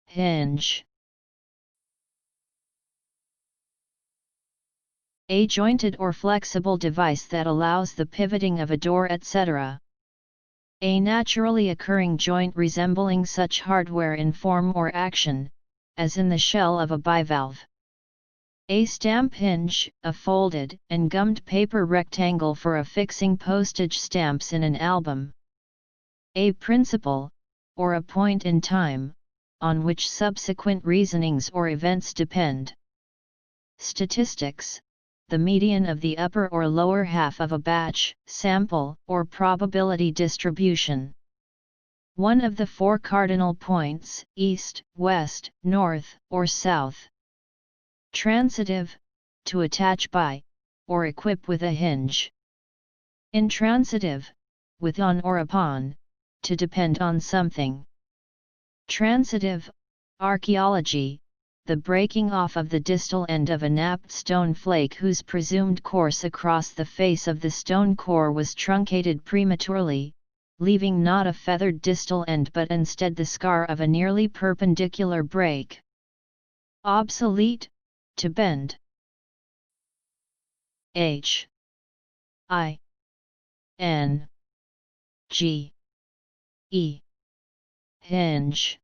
Hinge. A jointed or flexible device that allows the pivoting of a door, etc. A naturally occurring joint resembling such hardware in form or action, as in the shell of a bivalve. A stamp hinge, a folded and gummed paper rectangle for affixing postage stamps in an album. A principle, or a point in time, on which subsequent reasonings or events depend. Statistics, the median of the upper or lower half of a batch, sample, or probability distribution. One of the four cardinal points, east, west, north, or south. Transitive, to attach by, or equip with a hinge. Intransitive, with on or upon, to depend on something. Transitive, archaeology, the breaking off of the distal end of a napped stone flake whose presumed course across the face of the stone core was truncated prematurely, leaving not a feathered distal end but instead the scar of a nearly perpendicular break. Obsolete, to bend. H I N G E hinge.